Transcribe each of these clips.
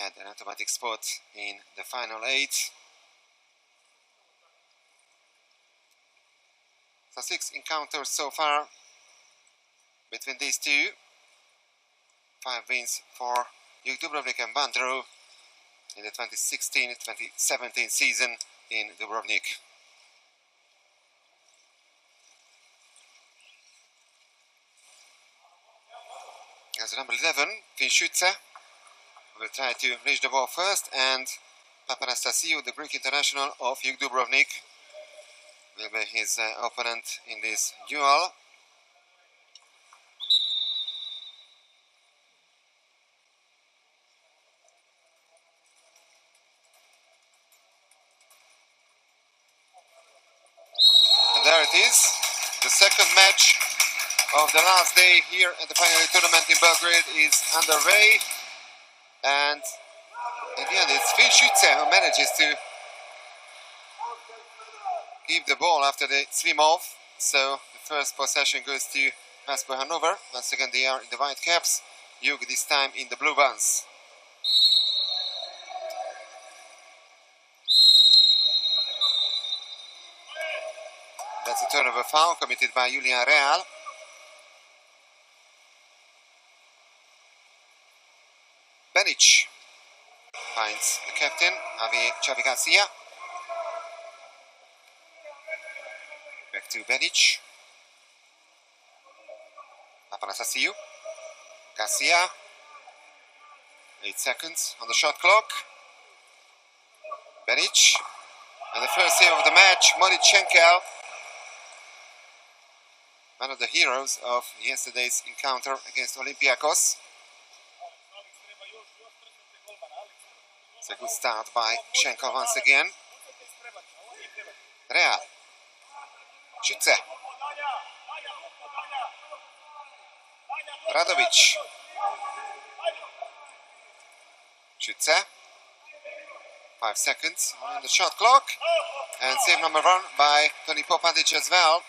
had an automatic spot in the final 8. So 6 encounters so far between these two. 5 wins for Jug Dubrovnik and Bandro in the 2016-2017 season in Dubrovnik. As number 11, Finchutse will try to reach the ball first, and Papanastasiou, the Greek international of Jug Dubrovnik, will be his opponent in this duel. And there it is, the second match of the last day here at the final tournament in Belgrade is underway, and in the end it's Finchutse who manages to keep the ball after the swim off. So the first possession goes to Waspo Hanovre. Once again they are in the white caps, Jug this time in the blue ones. That's a turnover foul committed by Julian Real. Benic finds the captain, Xavi Garcia. Back to Benic. Papanastasiou. Garcia. 8 seconds on the shot clock. Benic. And the first save of the match, Moritz Schenkel. One of the heroes of yesterday's encounter against Olympiacos. It's a good start by Schenkel once again. Real. Schütze. Radovic. Schütze. 5 seconds on the shot clock. And save number 1 by Toni Popatic as well.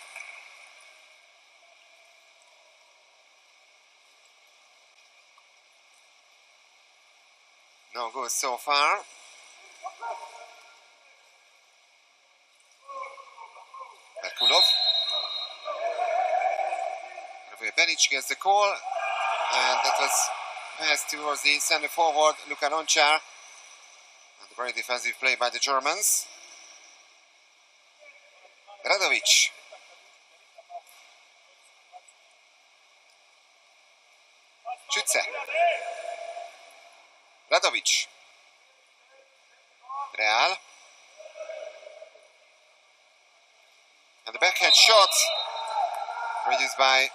No goals so far. Merkulov. Benic gets the call, and that was passed towards the center forward, Luka Lonchar. And a very defensive play by the Germans. Radovic. Schütze. Radovic. Real. And the backhand shot produced by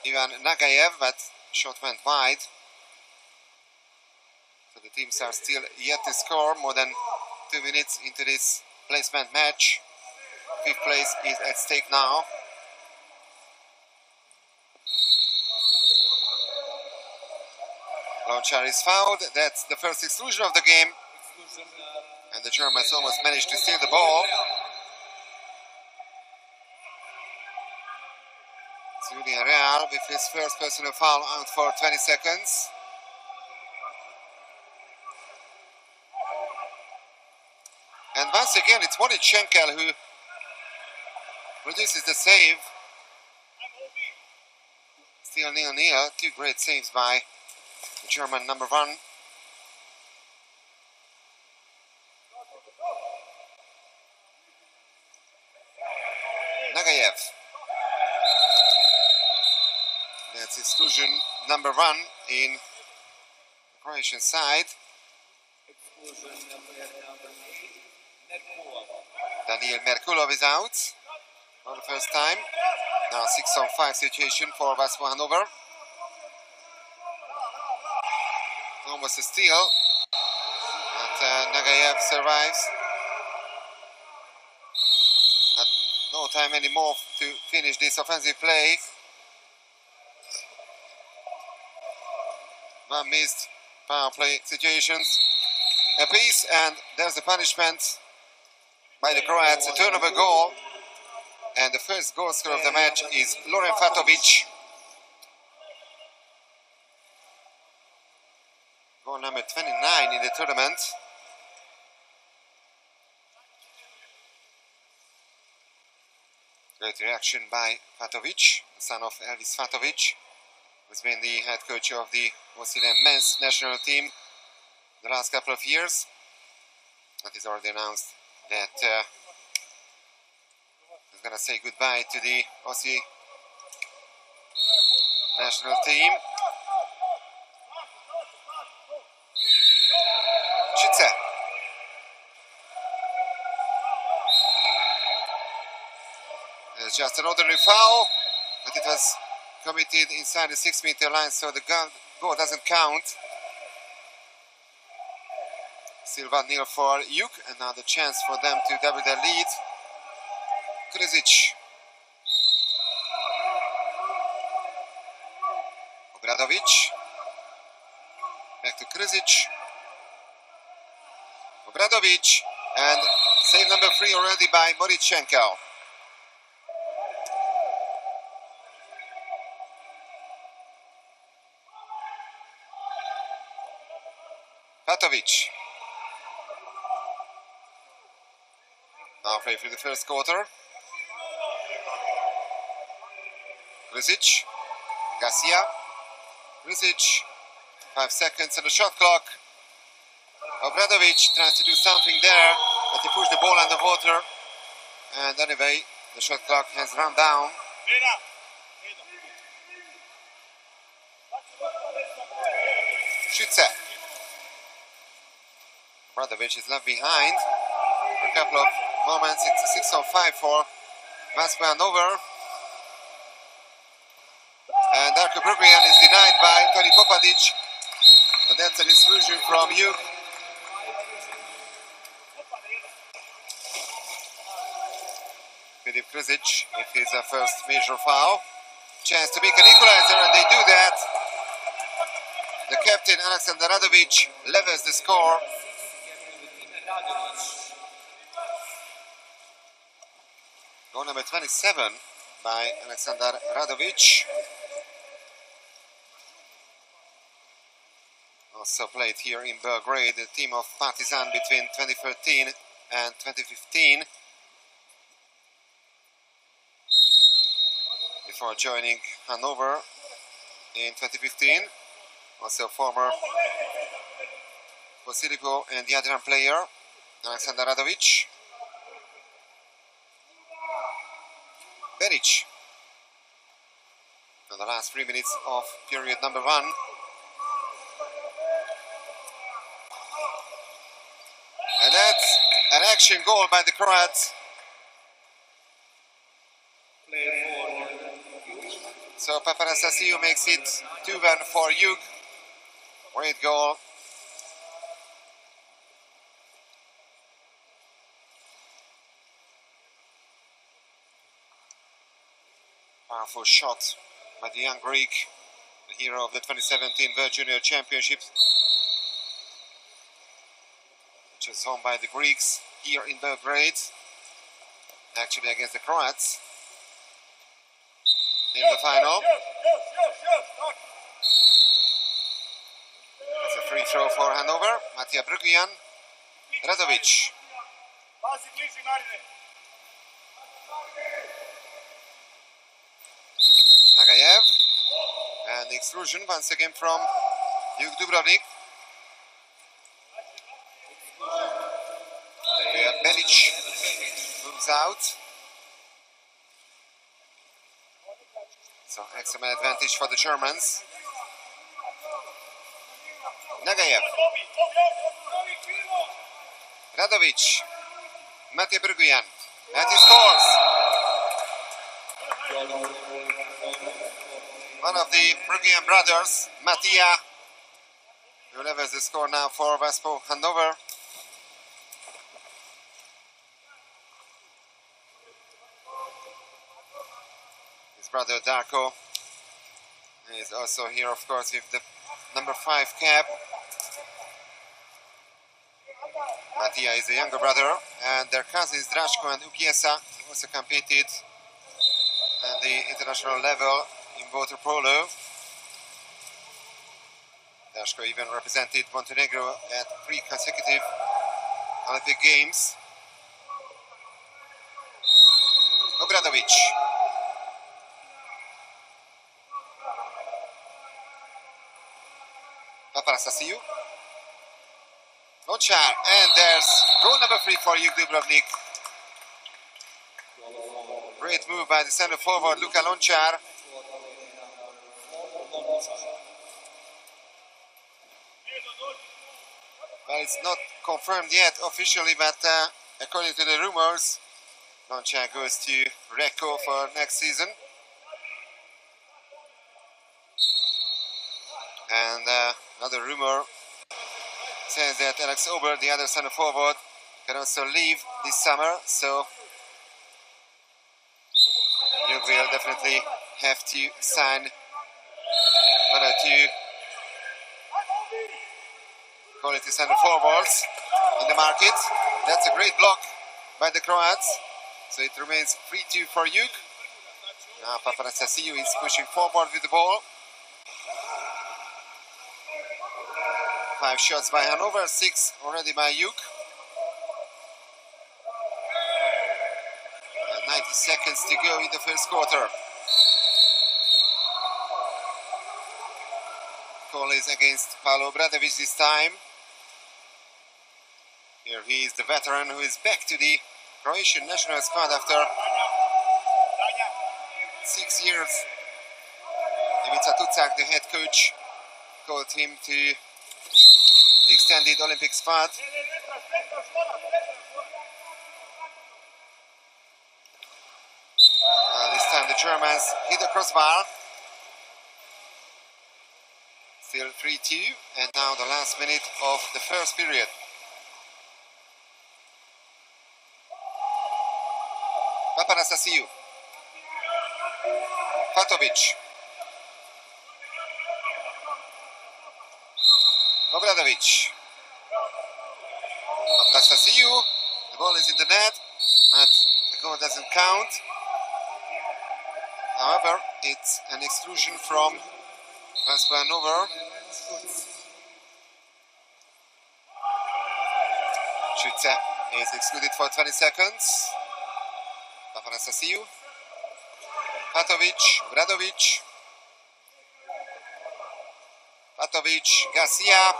Ivan Nagayev, but shot went wide. So the teams are still yet to score. More than 2 minutes into this placement match. 5th place is at stake now. Lonchar is fouled. That's the first exclusion of the game. And the Germans almost managed to steal the ball. Julian Real with his first personal foul out for 20 seconds. And once again, it's Moritz Schenkel who produces the save. Still 0-0. 2 great saves by the German number 1. Nagayev. That's exclusion number 1 in the Croatian side. Daniel Merkulov is out for the first time. Now 6-on-5 situation for Waspo Hanovre. Almost a steal, but Nagayev survives. No time anymore to finish this offensive play. One missed power play situations apiece, and there's the punishment by the Croats, a turnover goal. And the first goal scorer of the match is Loren Fatovic. Goal goal number 29 in the tournament. Great reaction by Fatovic, the son of Elvis Fatovic, who's been the head coach of the Brazilian men's national team the last couple of years. And he's already announced that he's going to say goodbye to the Aussie national team. Schütze. It's just an ordinary foul, but it was committed inside the 6-meter line, so the goal doesn't count. Still 1-0 for Jug, another chance for them to double their lead. Krizic. Obradovic. Back to Krizic. Obradovic. And save number 3 already by Morichenko. Fatovic. Halfway through the first quarter. Krizic. Garcia. Krizic. 5 seconds on the shot clock. Obradovic tries to do something there, but he pushed the ball underwater. And anyway, the shot clock has run down. Schütze. Obradovic is left behind for a couple of moments. It's a 6-on-5 for Waspo Hanovre. And Darko Brugrian is denied by Toni Popadic. And that's an exclusion from Jug. Filip Krizic with his first major foul. Chance to make an equalizer, and they do that. The captain, Alexander Radovic, levels the score. Goal number 27 by Alexander Radovic. Also played here in Belgrade, the team of Partizan between 2013 and 2015. Before joining Hanover in 2015. Also former Posilipo and Jadran player, Alexander Radovic. Beric. In the last 3 minutes of period number 1. And that's an action goal by the Croats. So Papanastasiou makes it 2-1 for Jug. Great goal. Powerful shot by the young Greek, the hero of the 2017 World Junior Championships, which was won by the Greeks here in Belgrade, actually against the Croats in the final. It's a free throw for Hanover. Matija Brugvijan, Radovic. Nagayev. And the exclusion once again from Jug Dubrovnik. Beric moves out. So excellent advantage for the Germans. Nagayev. Radovic. Matija Brugvijan. And he scores. One of the Brugvijan brothers, Matija, who levels the score now for Waspo Hanovre. His brother Darko is also here, of course, with the number 5 cap. Matija is the younger brother, and their cousins Draško and Upiesa also competed at the international level in Water-Polo. Daško even represented Montenegro at 3 consecutive Olympic Games. Obradovic. Paparastasiou. Lončar, and there's goal number 3 for Jug Dubrovnik. Great move by the center forward Luka Lončar. Well, it's not confirmed yet officially, but according to the rumors, Lončar goes to Recco for next season. And another rumor says that Alex Ober, the other center forward, can also leave this summer, so you will definitely have to sign 1 or 2 quality center forwards in the market. That's a great block by the Croats, so it remains 3-2 for Jug. Now Paparastasiou is pushing forward with the ball. 5 shots by Hanovre, 6 already by Jug. 90 seconds to go in the first quarter. Call is against Paolo Obradovic this time. Here he is, the veteran, who is back to the Croatian national squad after 6 years. Ivica Tucak, the head coach, called him to the extended Olympic squad. This time the Germans hit the crossbar. Still 3-2, and now the last minute of the first period. Paparastasiou. Fatovic. Obradovic. Paparastasiou. The ball is in the net, but the goal doesn't count. However, it's an exclusion from Waspo Hanovre. Schütze is excluded for 20 seconds. Paparastasiou. Fatovic, Obradovic. Fatovic, Garcia.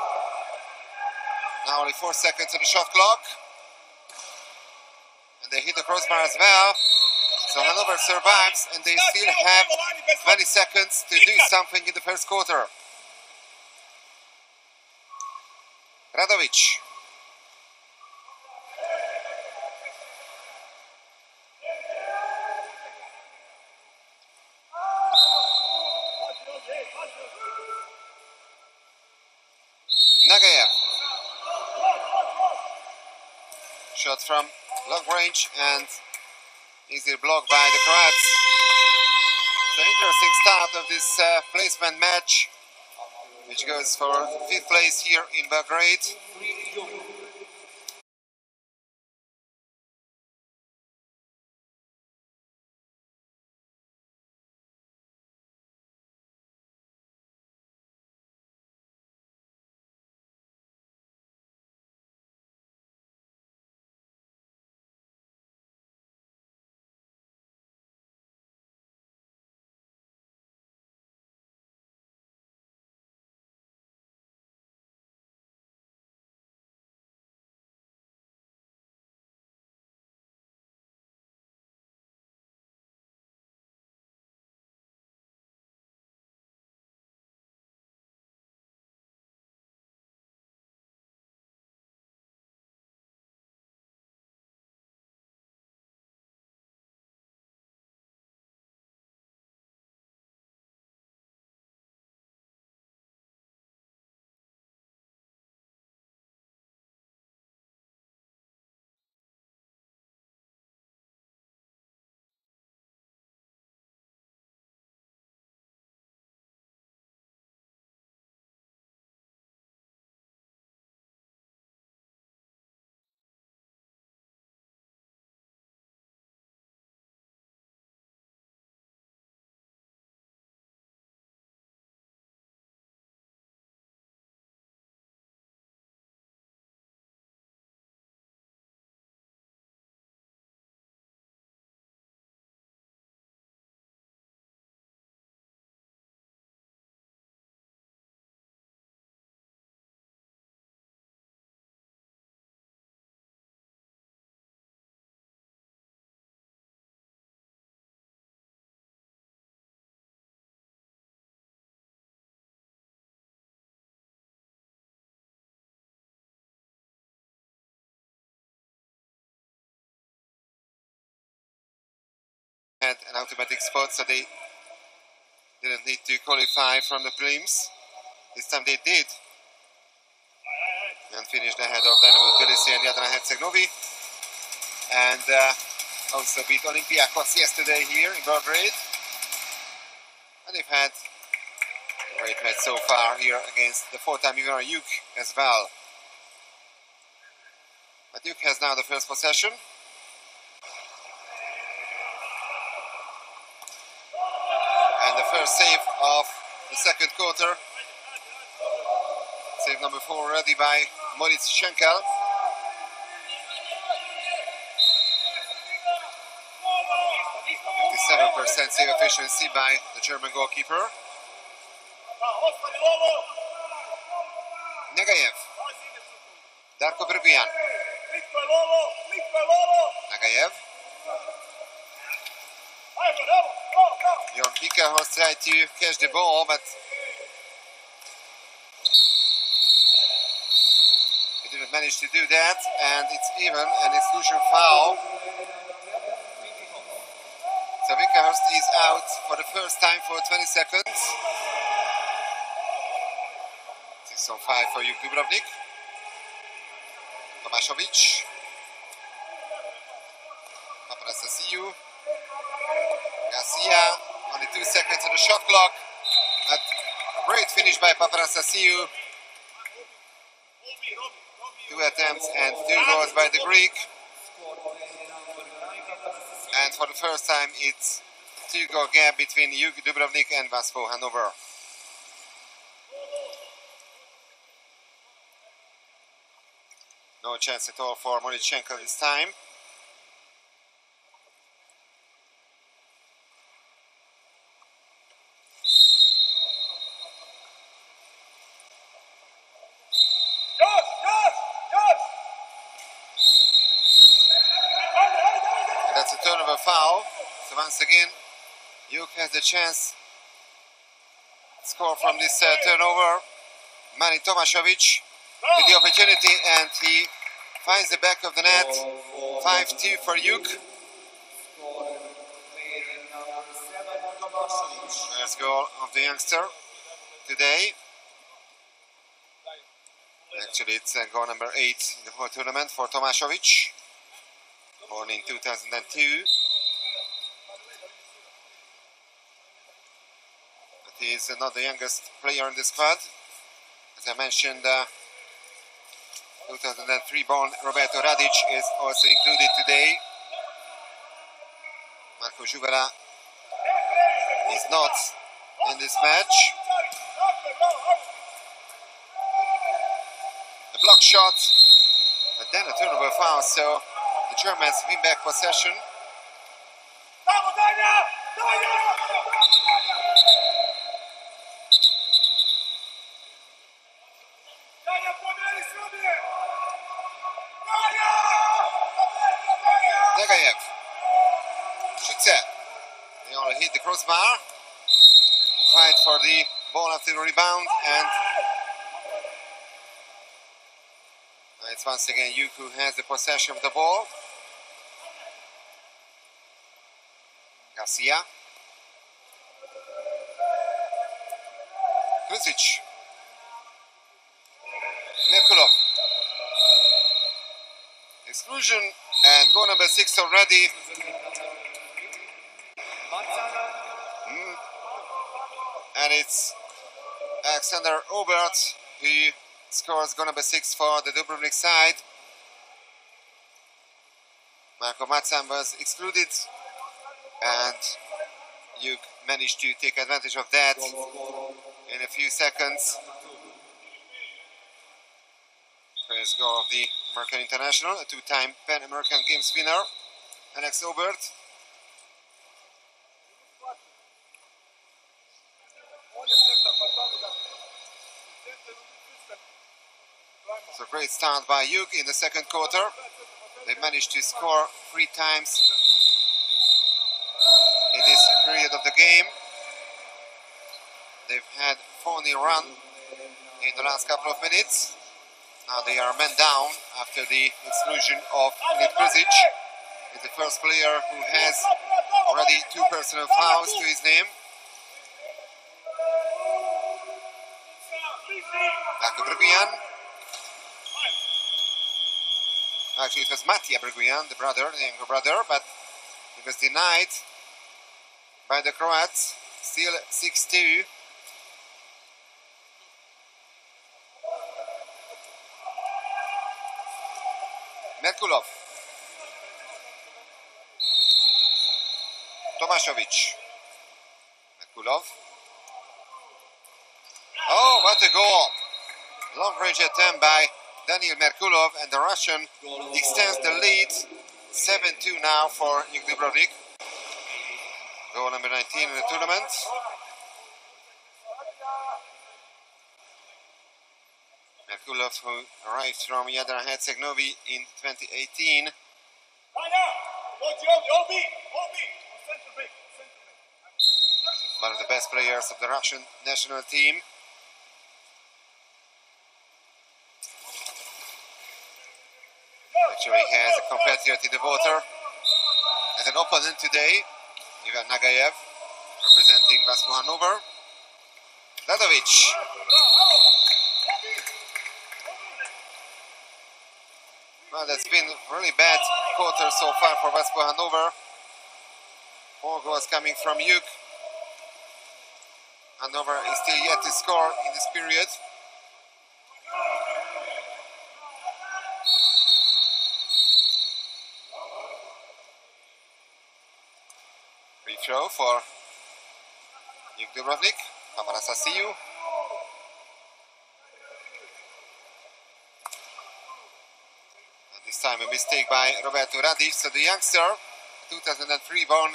Now only 4 seconds on the shot clock. And they hit the crossbar as well. So Hanovre survives, and they still have 20 seconds to do something in the first quarter. Radovic. Nagayev. Shot from long range and easily blocked by the Croats. It's an interesting start of this placement match, which goes for 5th place here in Belgrade. had an automatic spot, so they didn't need to qualify from the prelims. This time they did, and finished ahead of Dynamo Tbilisi and Jadran Herceg-Novi, and also beat Olympiacos yesterday here in Belgrade. And they've had a great match so far here against the four-time winner Jug as well. But Jug has now the first possession. And the first save of the second quarter. Save number 4 ready by Moritz Schenkel. 57% save efficiency by the German goalkeeper. Negayev. Darko Brgujan. Negayev. Jon Vikerhorst tried to catch the ball, but he didn't manage to do that, and it's even an exclusion foul. So Vikerhorst is out for the first time for 20 seconds. 6 on 5 for Jug Dubrovnik. Tomašović. Papanastasiou. Garcia, only 2 seconds on the shot clock. But a great finish by Papanastasiou. 2 attempts and 2 goals by the Greek. And for the first time, it's a 2-goal gap between Jug Dubrovnik and Waspo Hanovre. No chance at all for Moritz Schenkel this time. And that's a turnover foul. So once again, Jug has the chance to score from this turnover. Mani Tomašović with the opportunity, and he finds the back of the net. 5-2 for Jug. First goal of the youngster today. Actually, it's goal number 8 in the whole tournament for Tomašović, born in 2002. But he is not the youngest player in the squad. As I mentioned, 2003 born Roberto Radic is also included today. Marco Juvela is not in this match. A block shot, but then a turnover foul, so the Germans win back possession. Negayev. Schütze. They only hit the crossbar. Fight for the ball after the rebound, and it's once again Jug who has the possession of the ball. Garcia. Kruzic. Merkulov. Exclusion, and goal number 6 already. And it's Alexander Obert who scores goal number 6 for the Dubrovnik side. Marko Macan was excluded, and Jug managed to take advantage of that in a few seconds. First goal of the American international, a 2-time Pan American Games winner, Alex Obert. So great start by Jug in the second quarter. They managed to score 3 times in this period of the game. They've had 4-0 run in the last couple of minutes. Now they are men down after the exclusion of Filip Kruzic. He's the first player who has Already 2 personal fouls to his name. Back to Berguian. Actually, it was Mattia Berguian, the younger brother, but it was denied by the Croats. Still 6-2. Merkulov. Tomašović. Merkulov. Oh, what a goal! Long range attempt by Daniel Merkulov, and the Russian extends the lead. 7-2 now for Jug Dubrovnik. Goal number 19 in the tournament. Merkulov, who arrived from Jadra Herceg-Novi in 2018. One of the best players of the Russian national team. Actually, he has a compatriot in the water as an opponent today. Ivan Nagayev, representing Waspo Hanovre. Ladovic. Well, that's been a really bad quarter so far for Waspo Hanovre. 4 goals coming from Jug. Hanovre is still yet to score in this period. Free throw for Jug Dubrovnik. Papanastasiou. And this time a mistake by Roberto Radic. So the youngster, 2003 born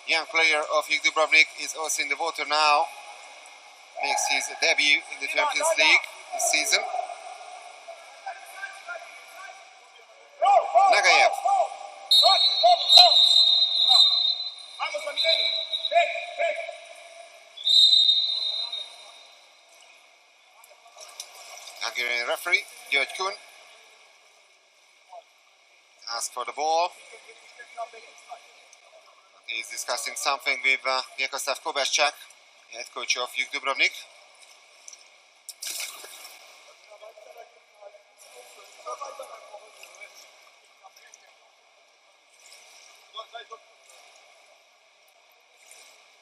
young player of Jug Dubrovnik, is also in the water now. Makes his debut in the Champions League this season. Nagayev. Hungarian referee, György Kun, asked for the ball. He's discussing something with Vyacheslav Kovaschak, head coach of Jug Dubrovnik.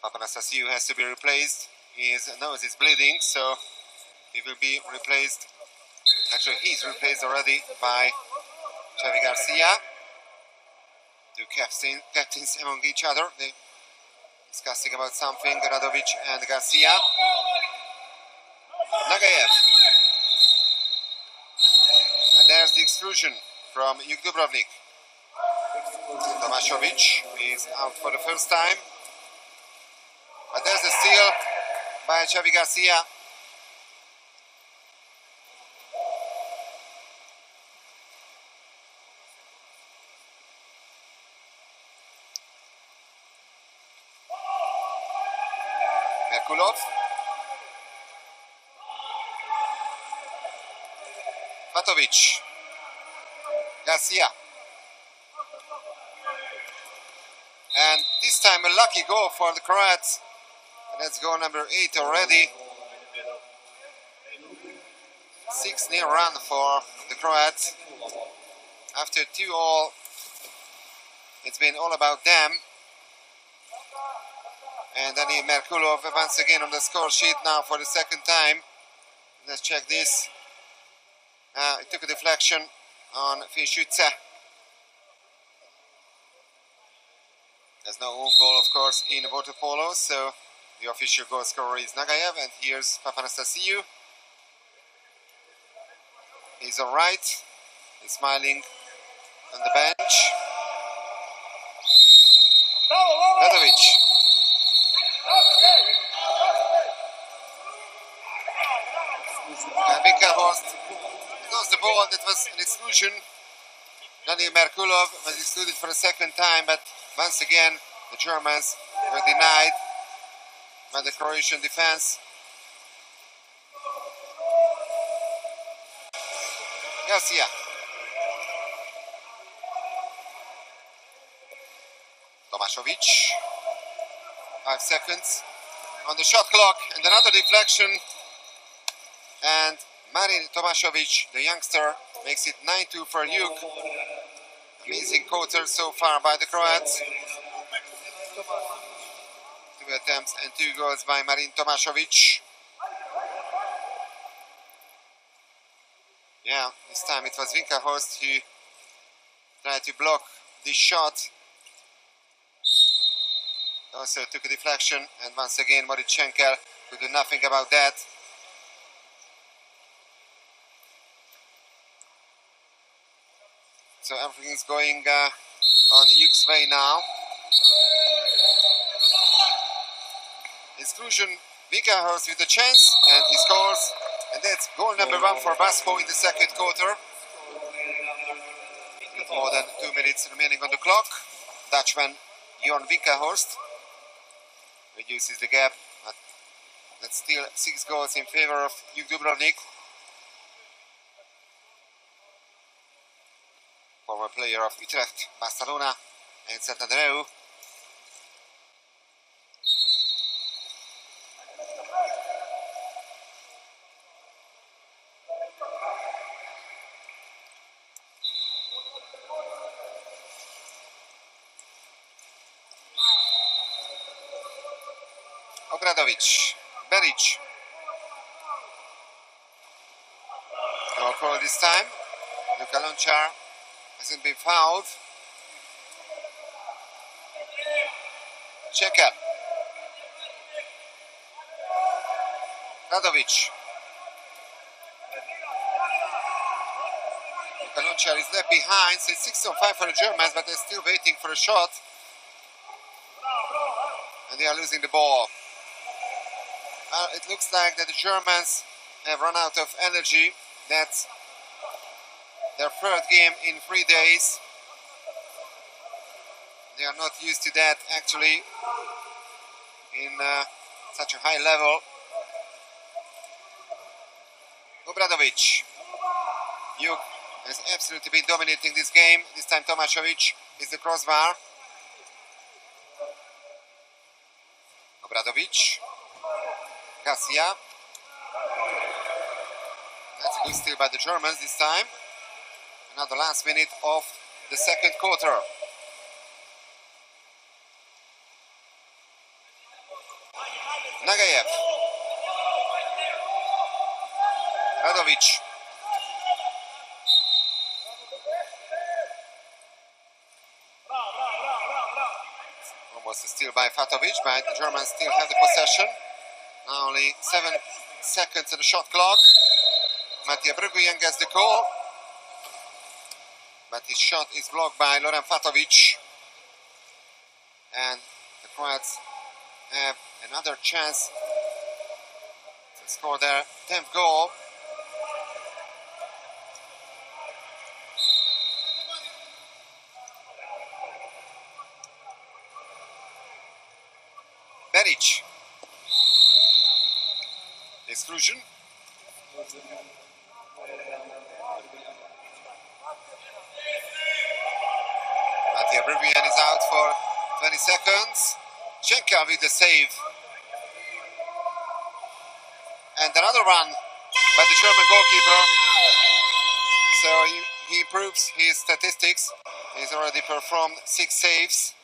Papanastasiou has to be replaced. His nose is bleeding, so he will be replaced. Actually, he's replaced already by Xavi Garcia. 2 captains among each other. They're discussing about something, Radovic and Garcia. Nagayev. And there's the exclusion from Jug Dubrovnik. Tomašović is out for the first time. But there's a steal by Xavi Garcia. Merkulov. Matovic. Garcia. And this time a lucky goal for the Croats. And that's goal number 8 already. 6-0 run for the Croats. After 2-all, it's been all about them. And Daniel Merkulov once again on the score sheet now for the second time. Let's check this. It took a deflection on Finschütze. There's no own goal, of course, in Water-Polo, so the official goal scorer is Nagayev, and here's Papanastasiou. He's all right. He's smiling on the bench. Ladovic. And Winkelhorst lost the ball. That was an exclusion. Daniel Merkulov was excluded for a second time, but once again the Germans were denied by the Croatian defense. Garcia. Tomašović. 5 seconds on the shot clock, and another deflection. And Marin Tomašović, the youngster, makes it 9-2 for Jug. Amazing quarter so far by the Croats. 2 attempts and 2 goals by Marin Tomašović. Yeah, this time it was Winkelhorst who tried to block this shot. Also took a deflection, and once again Moritz Schenkel could do nothing about that. So everything's going on Jug's way now. Exclusion, Winkelhorst with the chance, and he scores. And that's goal number 1 for Waspo in the second quarter. With more than 2 minutes remaining on the clock. Dutchman Jon Winkelhorst reduces the gap, but that's still 6 goals in favor of Jug Dubrovnik. Former player of Utrecht, Barcelona and Santander. Obradovic, Beric. No call this time. Luka Lončar hasn't been fouled. Checker. Radovic. Luka Lončar is left behind, so it's 6-5 for the Germans, but they're still waiting for a shot. And they are losing the ball. It looks like that the Germans have run out of energy. That's their third game in 3 days. They are not used to that actually in such a high level. Obradovic. Jug has absolutely been dominating this game. This time Tomašović is the crossbar. Obradovic. Garcia. That's a good steal by the Germans this time. Another last minute of the second quarter. Nagayev. Radovic. Almost a steal by Fatovic, but the Germans still have the possession. Now only 7 seconds on the shot clock. Matija Brgujan gets the call, but his shot is blocked by Loran Fatovic. And the Croats have another chance to score their 10th goal. Beric. Exclusion. Matija Brgujan is out for 20 seconds. Schenkel with the save. And another run by the German goalkeeper. So he improves his statistics. He's already performed 6 saves.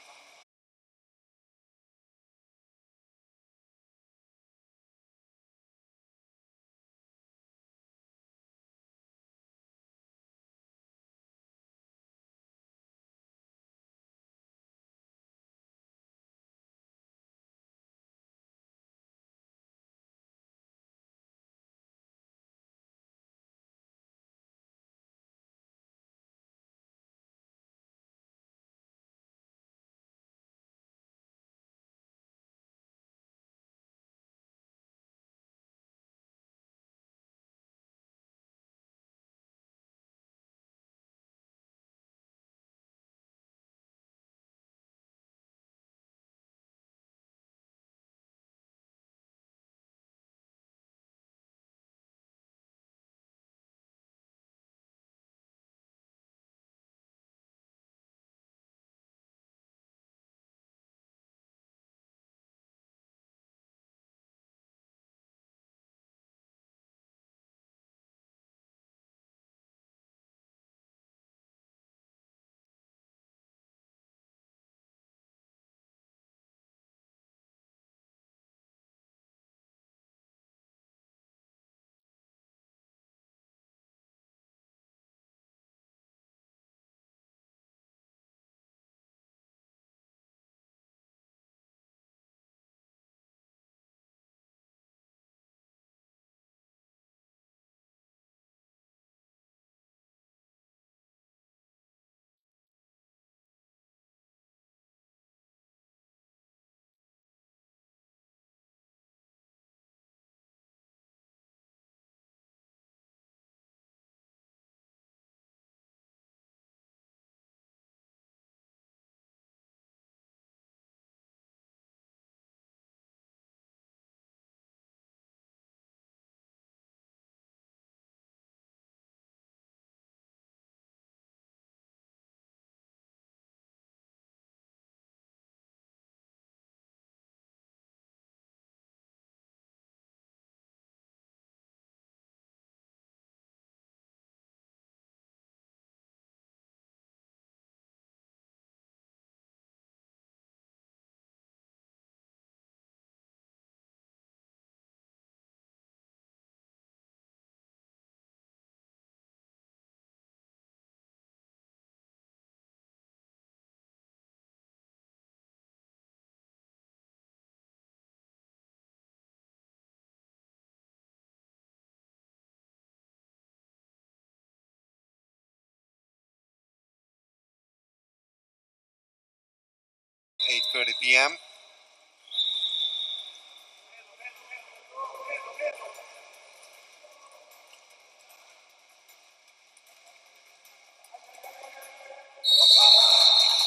8:30 p.m.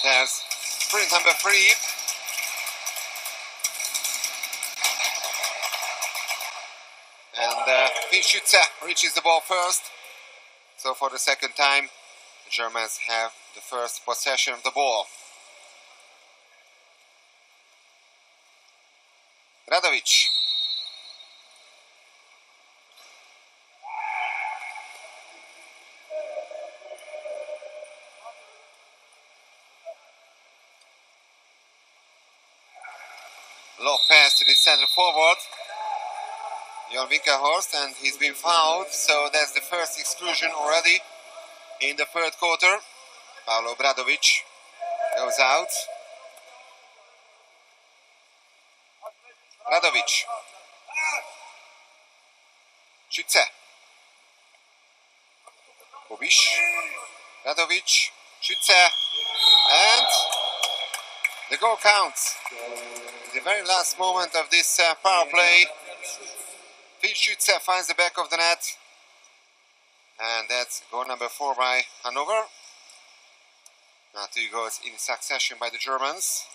There's sprint number 3. And Schütze reaches the ball first. So for the second time, the Germans have the first possession of the ball. Radovic. Low pass to the center forward, Jon Winkelhorst, and he's been fouled, so that's the first exclusion already in the third quarter. Paolo Bradovic goes out. Radovic. Schütze. Kubiš. Radovic. Schütze. And the goal counts. In the very last moment of this power play, Schütze finds the back of the net. And that's goal number 4 by Hanovre. Now 2 goals in succession by the Germans.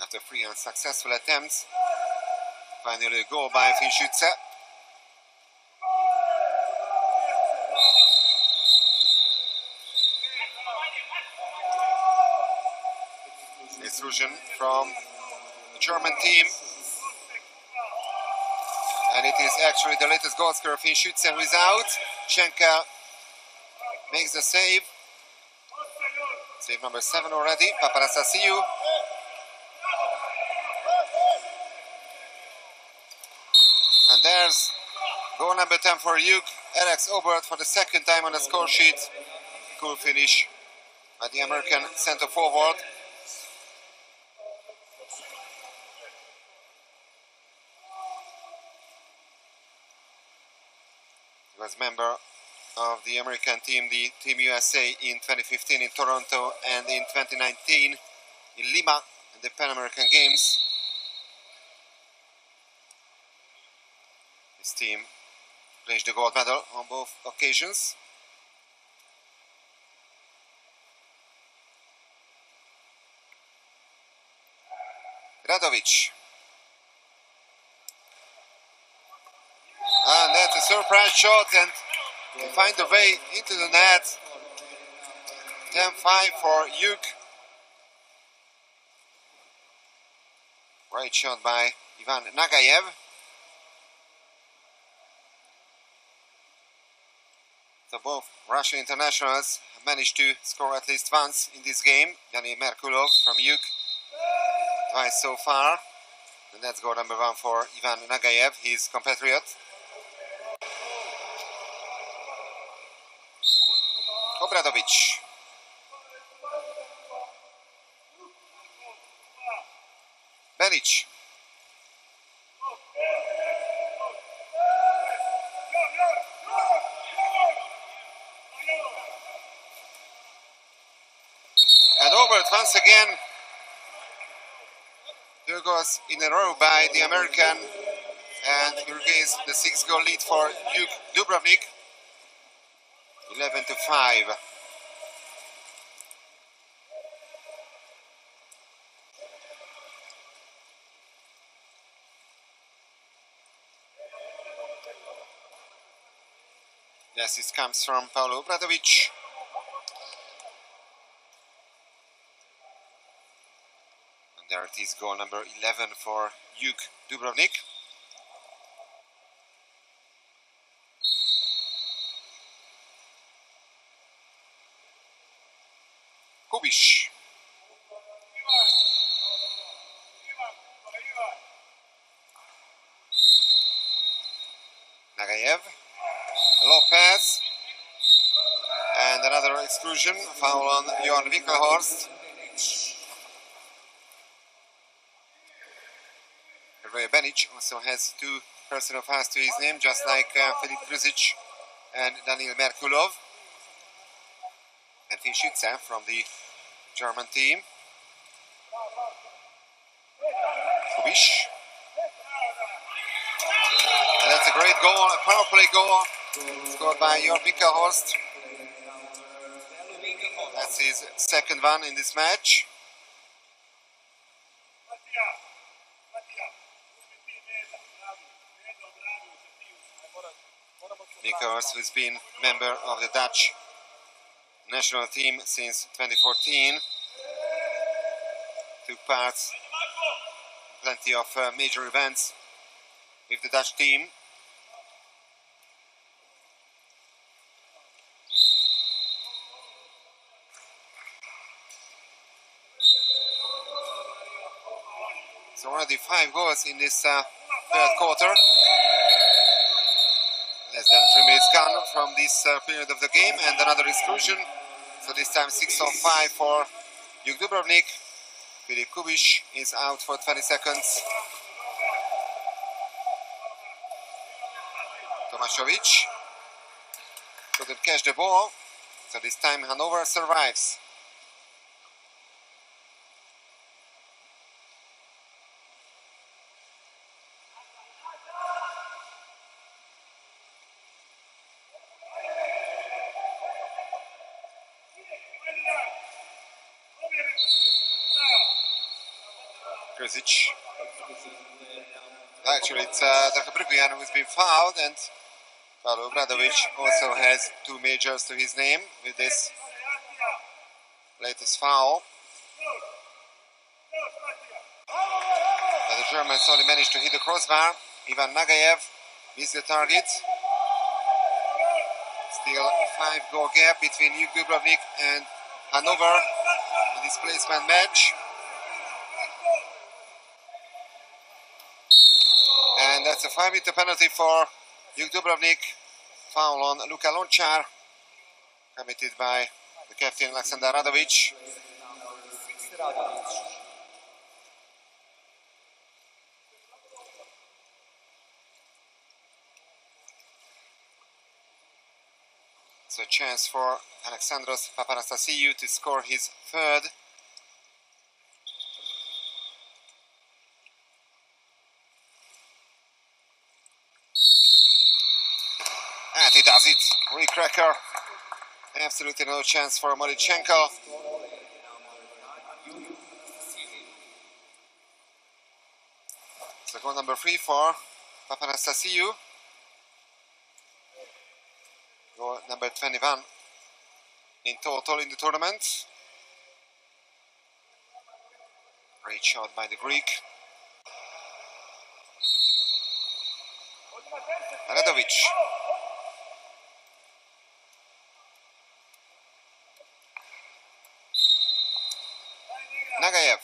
After 3 unsuccessful attempts, finally a goal by Schütze. Exclusion from the German team. And it is actually the latest goal scorer, Schütze, who is out. Schenker makes the save. Save number 7 already. Paparasasiu. And there's goal number 10 for Jug. Alex Obert for the second time on the score sheet. Cool finish by the American center forward. He was member of the American team, the Team USA, in 2015 in Toronto and in 2019 in Lima in the Pan American Games. His team clinched the gold medal on both occasions. Radovic. And that's a surprise shot, and they find a way into the net. 10-5 for Jug. Great shot by Ivan Nagayev. So both Russian internationals have managed to score at least once in this game. Yanni Merkulov from Jug, twice so far. And that's goal number 1 for Ivan Nagayev, his compatriot. Obradovic. Benic. And Obert once again. 2 goals in a row by the American, and he regains the 6-goal lead for Jug Dubrovnik. 11-5. The assist comes from Paolo Bradovic. And there it is, goal number 11 for Jug Dubrovnik. Kubiš. Nagayev. A low pass. And another exclusion. Foul on Jon Winkelhorst. Benic also has 2 personal fouls to his name, just like Filip Krzic and Daniel Merkulov. And Schütze from the German team. Kubiš. And that's a great goal, a power play goal scored by Jörg Mikkelhorst. That's his second one in this match. Mikkelhorst, who's been member of the Dutch national team since 2014, took part in plenty of major events with the Dutch team. So already 5 goals in this third quarter. Less than 3 minutes gone from this period of the game, and another exclusion. So this time 6 on 5 for Jug Dubrovnik. Filip Kubiš is out for 20 seconds. Tomašović couldn't catch the ball, so this time Hanovre survives. Krzic. Actually, it's Zachabriguian who's been fouled, and Paolo Obradovic also has 2 majors to his name with this latest foul. But the Germans only managed to hit the crossbar. Ivan Nagayev missed the target. Still a 5-goal gap between Jug Dubrovnik and Hanovre in this placement match. And that's a 5-meter penalty for Jug Dubrovnik. Foul on Luka Lončar, committed by the captain Aleksandar Radovic. It's a chance for Alexandros Papanastasiou to score his third. And he does it. Recracker. Absolutely no chance for Marichenko. So goal number 3 for Papanastasiou. Goal number 21 in total in the tournament. Great shot by the Greek. Radovic. Nagayev.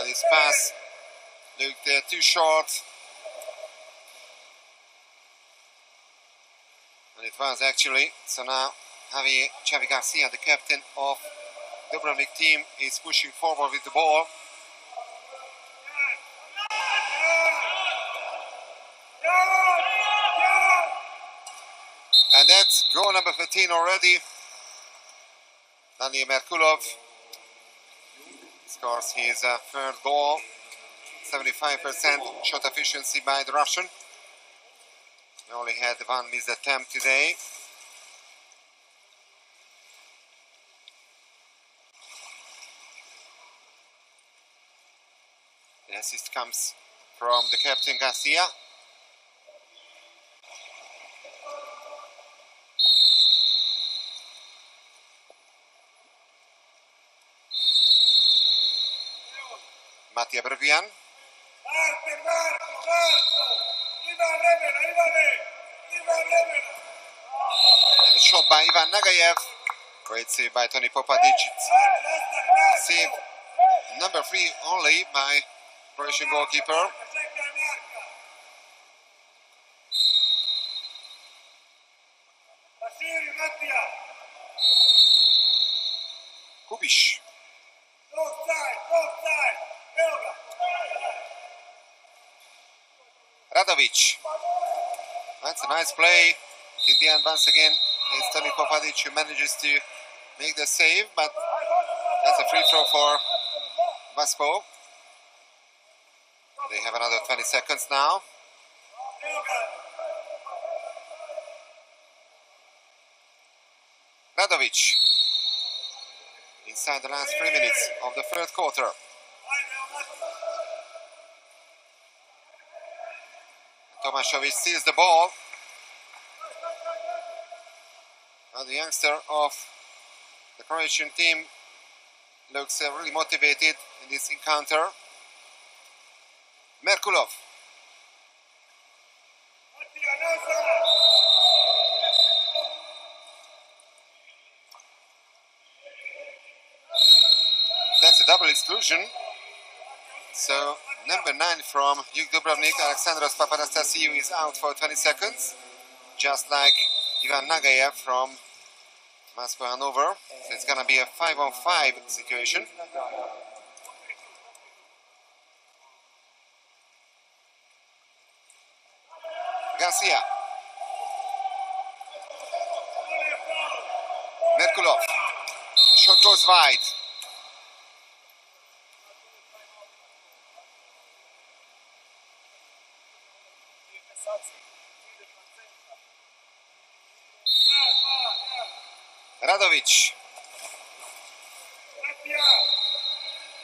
This pass looked too short. And it was actually. So now Xavi Garcia, the captain of Dubrovnik team, is pushing forward with the ball. And that's goal number 13 already. Daniel Merkulov scores his third goal. 75% shot efficiency by the Russian. We only had 1 missed attempt today. The assist comes from the captain Garcia. Mattia Bergian. And a shot by Ivan Nagayev. Great save by Toni Popadic. Save number 3 only by Croatian goalkeeper. Kubiš. Radovic. That's a nice play. In the end, once again, it's Toni Popadic who manages to make the save, but that's a free throw for Waspo. They have another 20 seconds now. Radovic inside the last 3 minutes of the third quarter. Tomaszovic steals the ball. And the youngster of the Croatian team looks really motivated in this encounter. Merkulov. That's a double exclusion. So number 9 from Jug Dubrovnik, Alexandros Papanastasiou, is out for 20 seconds, just like Ivan Nagayev from Waspo Hanovre. So it's going to be a 5-on-5 situation. Garcia. Merkulov. The shot goes wide. Radovic.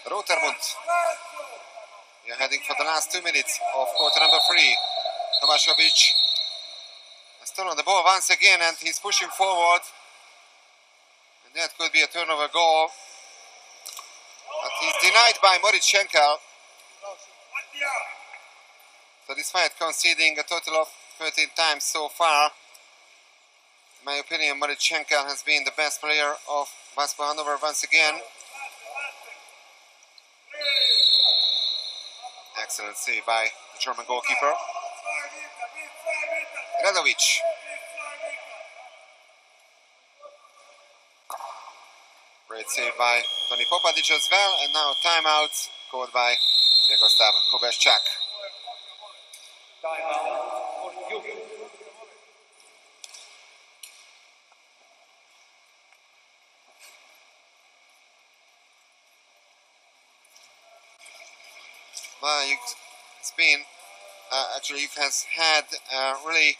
Rotermund. We are heading for the last 2 minutes of quarter number 3. Tomaszovic has stolen the ball once again and he's pushing forward. And that could be a turnover goal. But he's denied by Morichenko. So despite conceding a total of 13 times so far, in my opinion, Morichenko has been the best player of Waspo Hanovre once again. Excellent save by the German goalkeeper. Radovic. Great save by Toni Popadic as well, and now timeout called by Jakoslav Kobeschak. Well, it's been actually Jug has had a really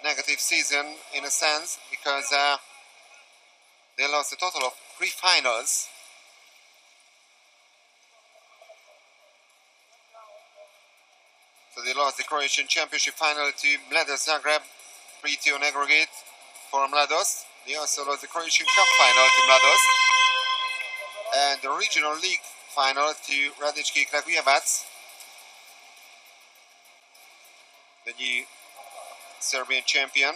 negative season in a sense, because they lost a total of 3 finals. So they lost the Croatian Championship final to Mladost Zagreb, 3-2 on aggregate for Mladost. They also lost the Croatian Cup final to Mladost and the Regional League final to Radnički Kragujevac, the new Serbian champion.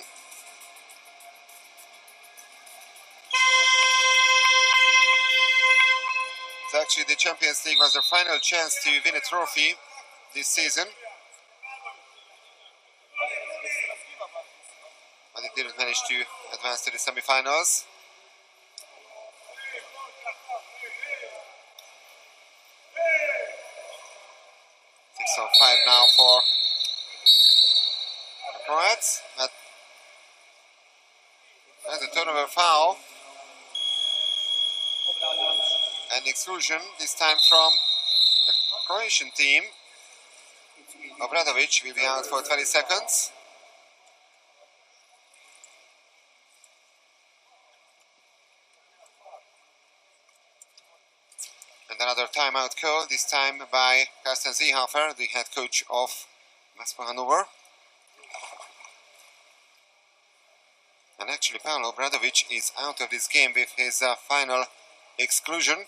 So actually the Champions League was their final chance to win a trophy this season, but it didn't manage to advance to the semi-finals. So 5 now for the Croats. That's a turnover foul. And exclusion, this time from the Croatian team. Obradovic will be out for 20 seconds. And another timeout call, this time by Carsten Seehofer, the head coach of Waspo Hanovre. And actually Paolo Obradovic is out of this game with his final exclusion.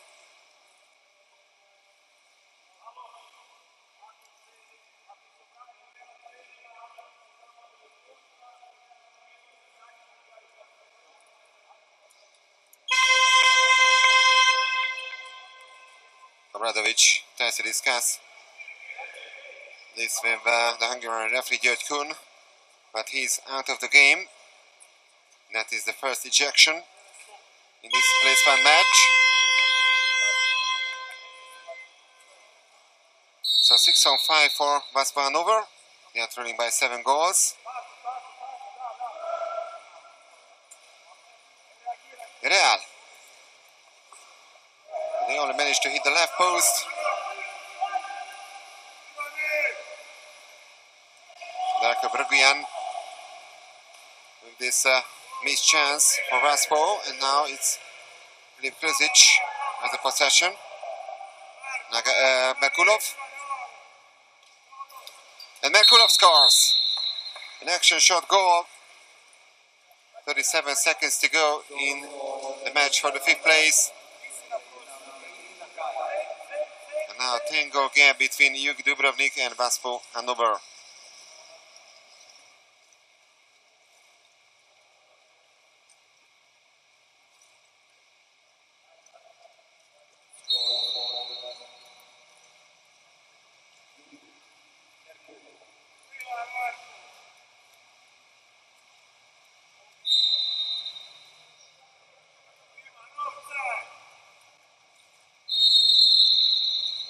Obradovic tries to discuss this with the Hungarian referee György Kun, but he's out of the game. That is the first ejection. in this placement match. So 6-5 for Waspo Hanovre. They are trailing by 7 goals. Real. They only managed to hit the left post. Darko Brguian with this missed chance for Waspo, and now it's Filip Krzic has the possession. Merkulov. And Merkulov scores. An action shot goal. 37 seconds to go in the match for the 5th place. And now 10-goal gap between Jug Dubrovnik and Waspo Hanovre.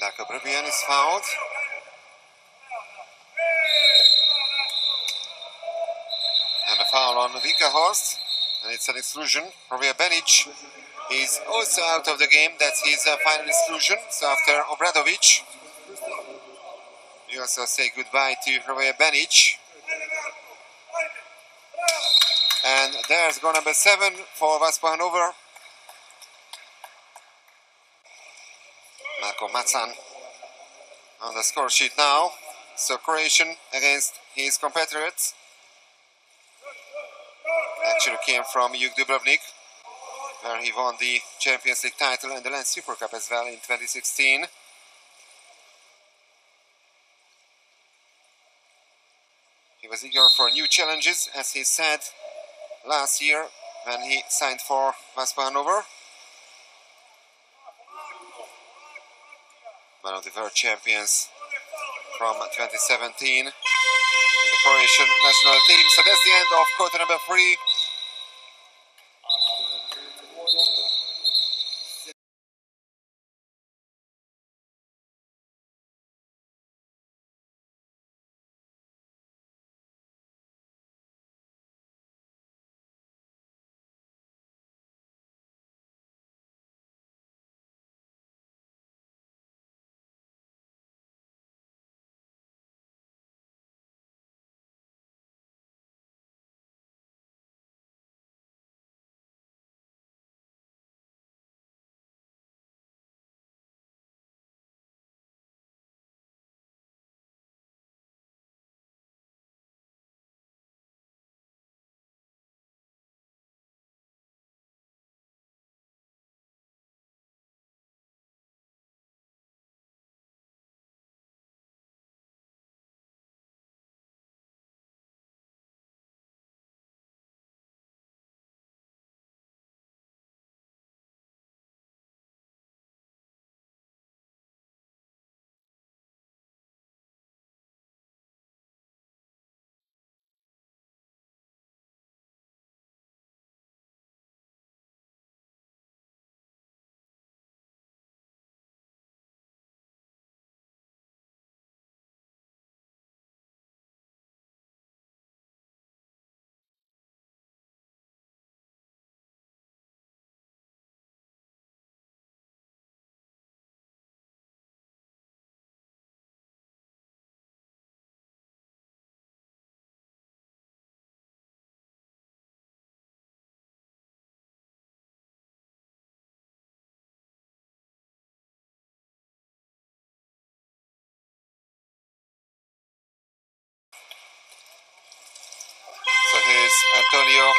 Darko Brguian is fouled. And a foul on Winkelhorst. And it's an exclusion. Rovija Benic is also out of the game. That's his final exclusion. So after Obradovic, we also say goodbye to Rovija Benic. And there's goal number 7 for Waspo Hanovre. Marko Macan on the score sheet now. So Croatian against his compatriots. Actually came from Jug Dubrovnik, where he won the Champions League title and the Land Super Cup as well in 2016. He was eager for new challenges, as he said last year when he signed for Waspo Hanovre. One of the world champions from 2017 in the Croatian national team. So that's the end of quarter number 3. So here's Antonio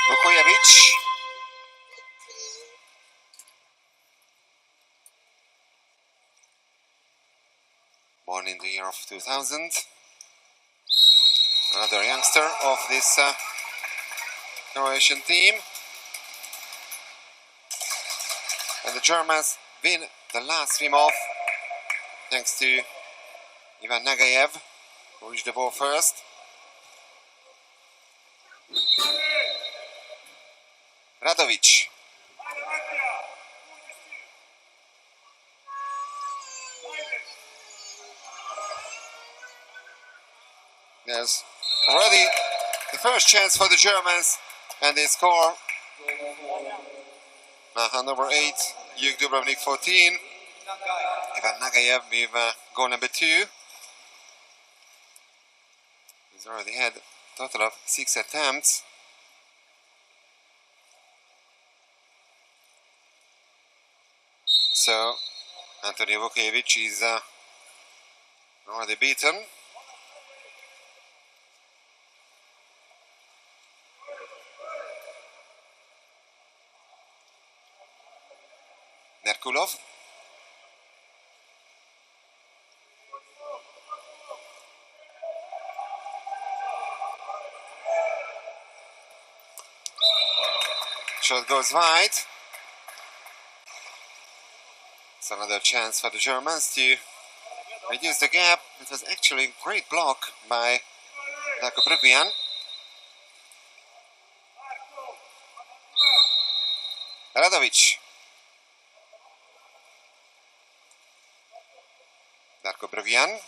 Vukojevic. Born in the year of 2000. Another youngster of this Croatian team. And the Germans win the last swim-off thanks to Ivan Nagayev, who reached the ball first. Radovic There's already the first chance for the Germans, and they score. Now Hanovre 8, Jug Dubrovnik 14. Ivan Nagayev with goal number 2. He's already had a total of 6 attempts. So Antonio Vukovic is already beaten. Merkulov. Shot goes wide. It's another chance for the Germans to reduce the gap. It was actually a great block by Darko Brugvian. Radovic. Darko Brugvian.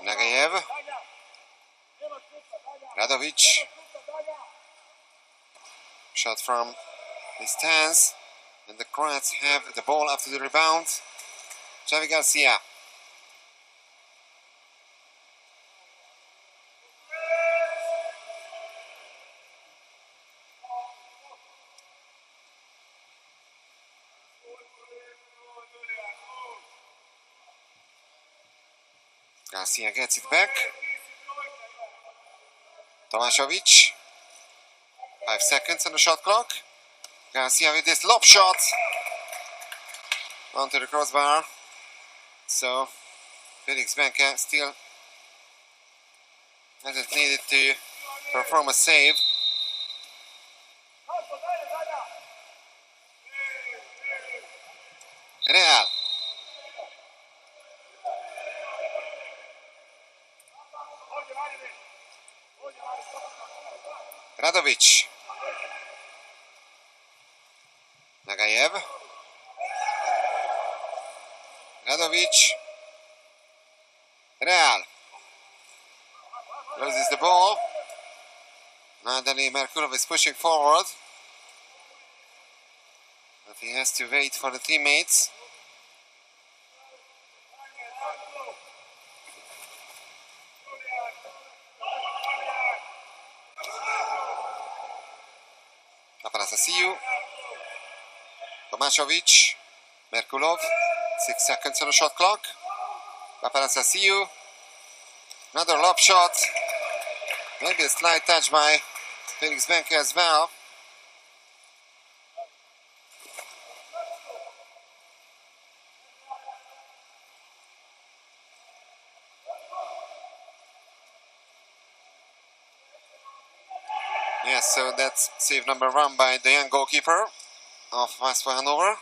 Nagayev. Radovic. Shot from distance. And the Croats have the ball after the rebound. Xavi Garcia. Garcia gets it back. Tomašović. 5 seconds on the shot clock. Garcia with this lob shot onto the crossbar. So Felix Benke still hasn't needed to perform a save. Real. Radovic. Nagayev. Radovic. Real. Loses the ball. Natalie Merkulov is pushing forward. But he has to wait for the teammates. Apanasasiu. Tomašović. Merkulov. 6 seconds on the shot clock. Apanasasiu. Another lob shot. Maybe a slight touch by Felix Benke as well. Yes, so that's save number 1 by the young goalkeeper of Waspo Hanovre.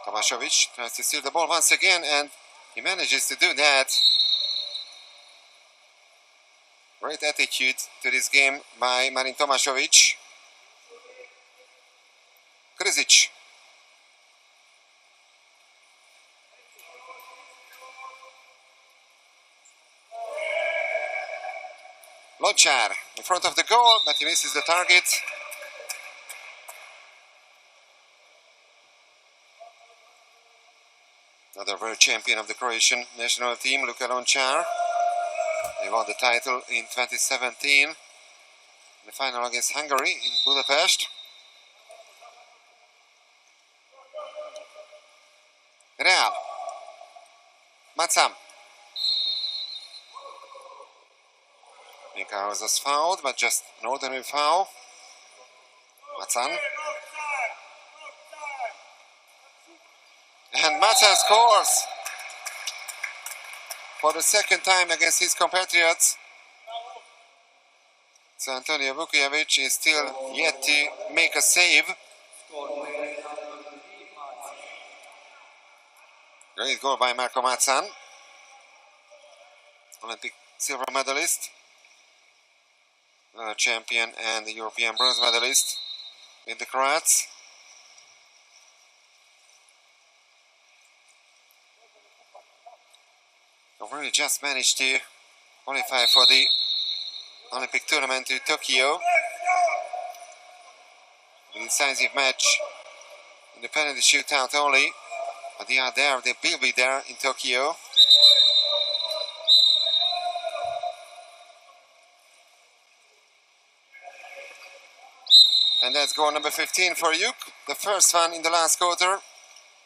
Tomašović tries to steal the ball once again, and he manages to do that. Great attitude to this game by Marin Tomašović. Krizic. Lončar in front of the goal, but he misses the target. Another world champion of the Croatian national team, Luka Lončar. They won the title in 2017 in the final against Hungary in Budapest. Real. Matsam. Minkaus was fouled, but just an ordinary foul. Matsan. And Matsan scores for the second time against his compatriots. So Antonio Vukovic is still yet to make a save. Great goal by Marko Matsan, Olympic silver medalist, champion and the European bronze medalist in the Croats. Really just managed to qualify for the Olympic tournament to Tokyo. An decisive match in the penalty shootout only, but they are there, they will be there in Tokyo. And that's goal number 15 for Jug, the first one in the last quarter.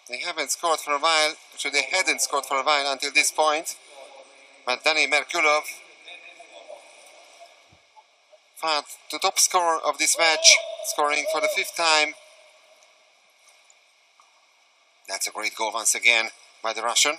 They haven't scored for a while, actually they hadn't scored for a while until this point. But Danny Merkulov found the top scorer of this match, scoring for the 5th time. That's a great goal once again by the Russian.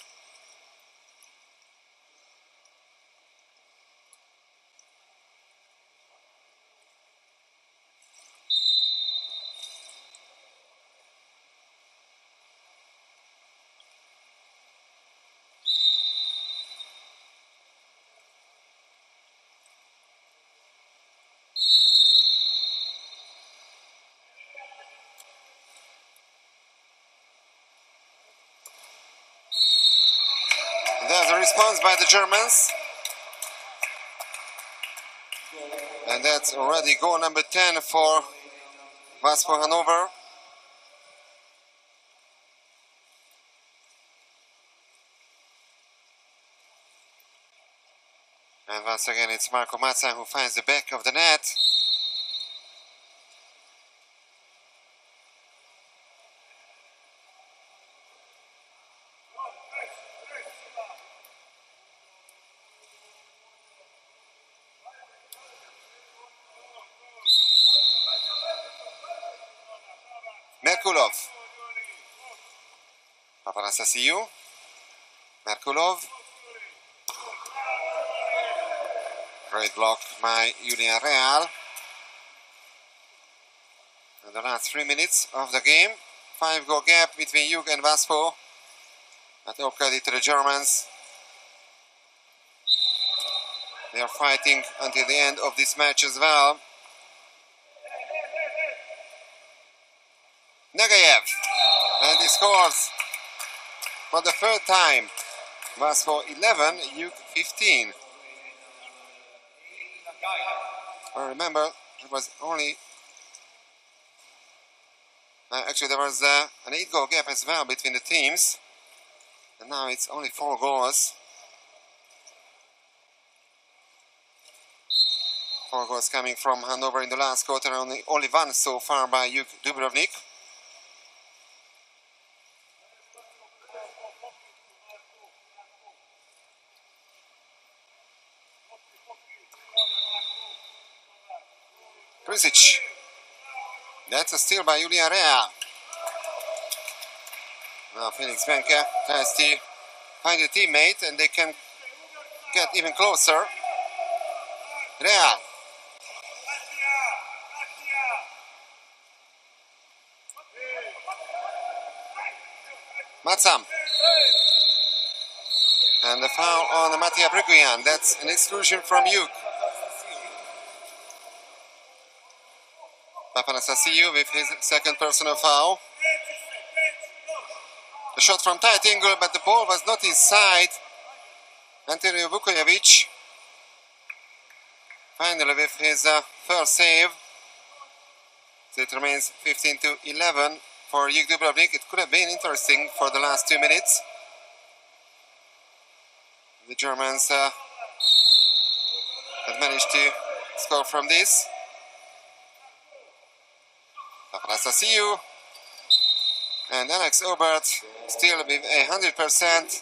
There's a response by the Germans. And that's already goal number 10 for Waspo Hanovre. And once again it's Marco Mazza who finds the back of the net. Merkulov. Papanastasiou. Merkulov. Great block by Julian Real. In the last 3 minutes of the game. 5-goal gap between Jug and Waspo. But all credit to the Germans. They are fighting until the end of this match as well. Nagayev. And he scores for the 3rd time. Waspo 11, Jug 15. I remember it was only actually there was an 8-goal gap as well between the teams, and now it's only 4 goals. 4 goals coming from Hanover in the last quarter, only one so far by Jug Dubrovnik. Krisic. That's a steal by Julian Real. Now Felix Benke tries to find a teammate and they can get even closer. Real. Matsam. And the foul on Mattia Briguian. That's an exclusion from Jug. Papanastasiou with his 2nd personal foul. The shot from tight angle, but the ball was not inside. Antonio Vukojevic finally with his 1st save. So it remains 15-11 for Jug Dubrovnik. It could have been interesting for the last 2 minutes. The Germans had managed to score from this. Papanastasiou and Alex Obert still with 100%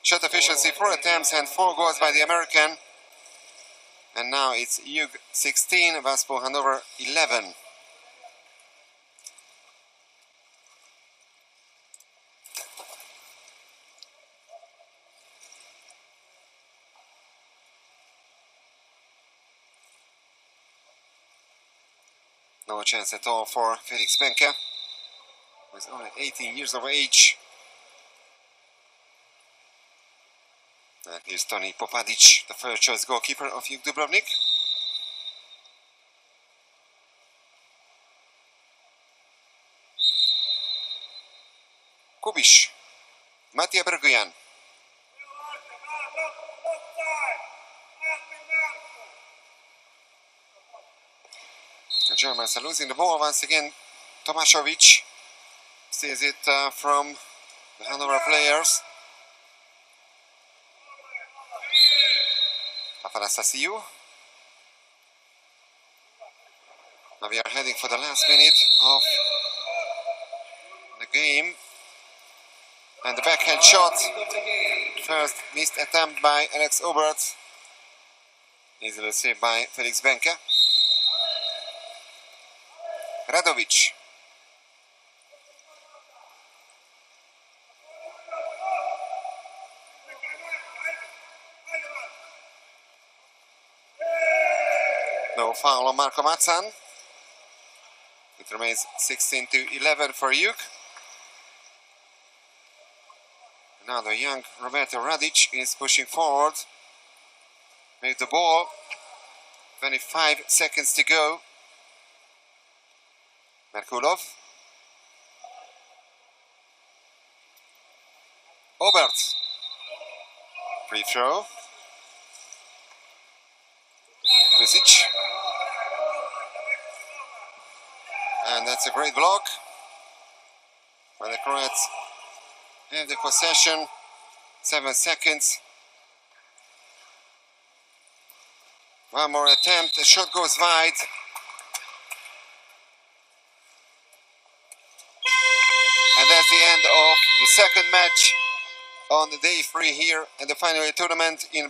shot efficiency, 4 attempts and 4 goals by the American. And now it's Jug 16, Waspo Hanovre 11. No chance at all for Felix Benke, who is only 18 years of age. And here's Toni Popadic, the 1st choice goalkeeper of Jug Dubrovnik. Kubiš, Matija Brgujan. Germans are losing the ball once again. Tomaszovic steals it from the Hanover players. Afanastasiou. Now we are heading for the last minute of the game. And the backhand shot. First missed attempt by Alex Obert. Easily saved by Felix Benke. Radovic. No foul on Marko Macan. It remains 16-11 for Jug. Now the young Roberto Radic is pushing forward. With the ball. 25 seconds to go. Merkulov. Obert. Free throw. Krisic. And that's a great block. But the Croats have the possession. 7 seconds. One more attempt. The shot goes wide. And that's the end of the second match on the day 3 here at the final tournament in